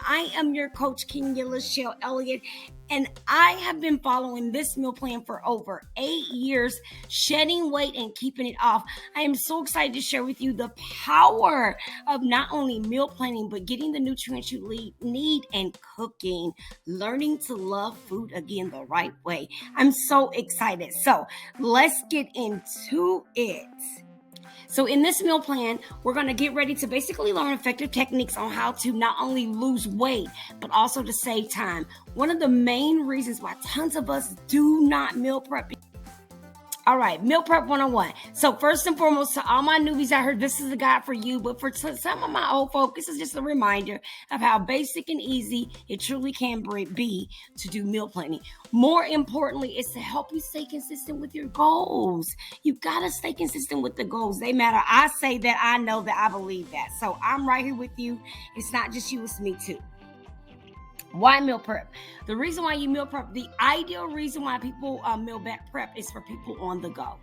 I am your coach, Kenya Lachelle Elliott, and I have been following this meal plan for over 8 years, shedding weight and keeping it off. I am so excited to share with you the power of not only meal planning, but getting the nutrients you need and cooking, learning to love food again the right way. I'm so excited. So let's get into it. So in this meal plan, we're going to get ready to basically learn effective techniques on how to not only lose weight, but also to save time. One of the main reasons why tons of us do not meal prep. All right, meal prep 101. So first and foremost, to all my newbies out here, this is a guide for you. But for some of my old folks, this is just a reminder of how basic and easy it truly can be to do meal planning. More importantly, it's to help you stay consistent with your goals. You've got to stay consistent with the goals. They matter. I say that, I know that, I believe that. So I'm right here with you. It's not just you, it's me too. Why meal prep? The reason why you meal prep, the ideal reason why people meal prep is for people on the go.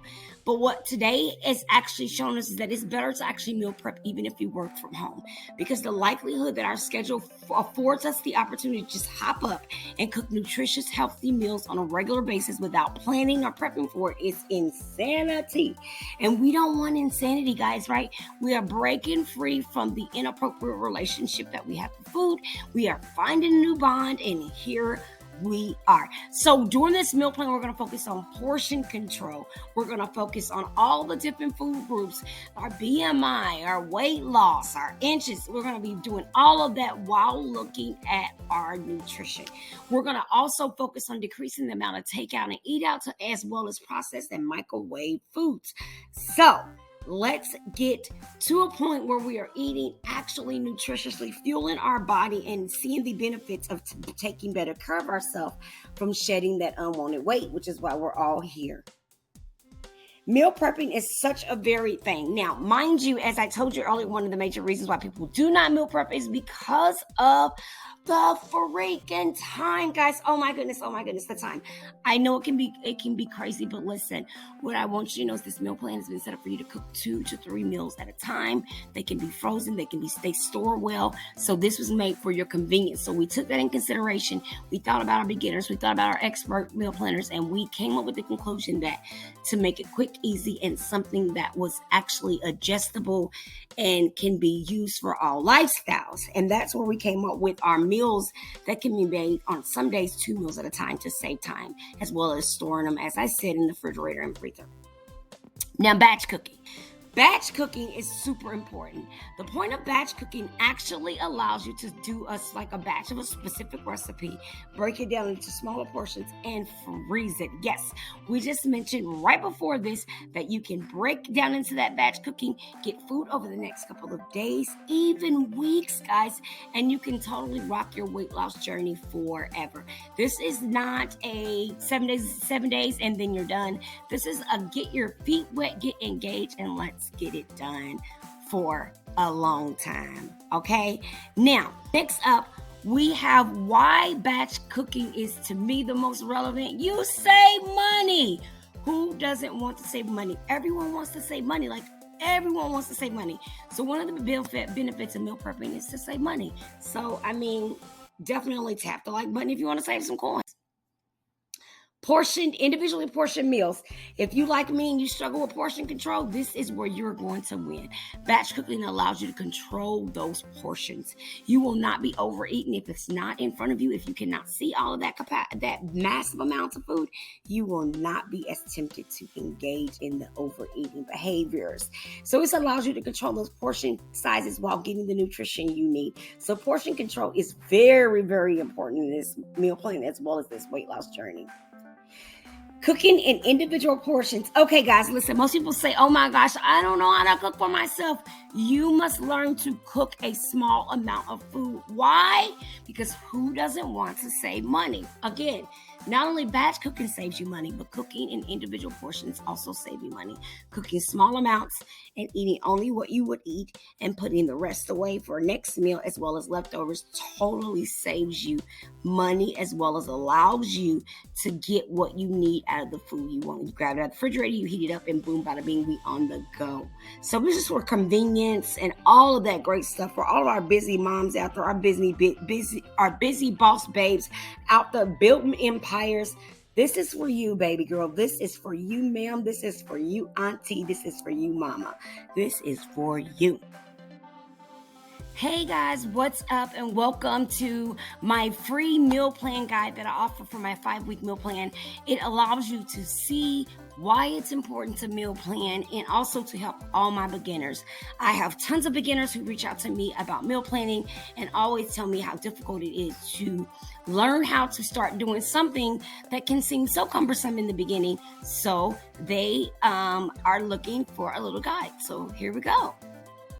But what today is actually showing us is that it's better to actually meal prep even if you work from home, because the likelihood that our schedule affords us the opportunity to just hop up and cook nutritious, healthy meals on a regular basis without planning or prepping for it is insanity. And we don't want insanity, guys, right? We are breaking free from the inappropriate relationship that we have with food. We are finding a new bond, and here we are. So during this meal plan, we're going to focus on portion control. We're going to focus on all the different food groups, our BMI, our weight loss, our inches. We're going to be doing all of that while looking at our nutrition. We're going to also focus on decreasing the amount of takeout and eat out, as well as processed and microwave foods. So let's get to a point where we are eating actually nutritiously, fueling our body and seeing the benefits of taking better care of ourselves from shedding that unwanted weight, which is why we're all here. Meal prepping is such a varied thing. Now, mind you, as I told you earlier, one of the major reasons why people do not meal prep is because of the freaking time, guys. Oh my goodness, the time. I know it can be crazy, but listen, what I want you to know is this meal plan has been set up for you to cook 2 to 3 meals at a time. They can be frozen, they store well. So this was made for your convenience. So we took that in consideration. We thought about our beginners, we thought about our expert meal planners, and we came up with the conclusion that to make it quick, easy, and something that was actually adjustable and can be used for all lifestyles. And that's where we came up with our meals that can be made on some days 2 meals at a time to save time, as well as storing them, as I said, in the refrigerator and freezer. Now, batch cooking. Batch cooking is super important. The point of batch cooking actually allows you to do like a batch of a specific recipe, break it down into smaller portions, and freeze it. Yes, we just mentioned right before this that you can break down into that batch cooking, get food over the next couple of days, even weeks, guys, and you can totally rock your weight loss journey forever. This is not a 7 days, and then you're done. This is a get your feet wet, get engaged, and let's get it done for a long time. Okay. Now, next up, we have why batch cooking is to me the most relevant. You save money. Who doesn't want to save money? Everyone wants to save money. Everyone wants to save money. So one of the benefits of meal prepping is to save money. So, definitely tap the like button if you want to save some coins. Individually portioned meals. If you like me and you struggle with portion control, this is where you're going to win. Batch cooking allows you to control those portions. You will not be overeating if it's not in front of you. If you cannot see all of that massive amounts of food, you will not be as tempted to engage in the overeating behaviors. So this allows you to control those portion sizes while getting the nutrition you need. So portion control is very, very important in this meal plan as well as this weight loss journey. Cooking in individual portions. Okay, guys, listen, most people say, oh my gosh, I don't know how to cook for myself. You must learn to cook a small amount of food. Why? Because who doesn't want to save money? Again, Not only batch cooking saves you money, but cooking in individual portions also save you money. Cooking small amounts and eating only what you would eat and putting the rest away for next meal as well as leftovers totally saves you money as well as allows you to get what you need out of the food you want. You grab it out of the refrigerator, you heat it up, and boom, bada bing, we on the go. So this is for convenience and all of that great stuff for all of our busy moms out there, our busy boss babes out there building empires. This is for you, baby girl. This is for you, ma'am. This is for you, auntie. This is for you, mama. This is for you. Hey guys, what's up? And welcome to my free meal plan guide that I offer for my 5-week meal plan. It allows you to see why it's important to meal plan and also to help all my beginners. I have tons of beginners who reach out to me about meal planning and always tell me how difficult it is to learn how to start doing something that can seem so cumbersome in the beginning. So they are looking for a little guide. So here we go.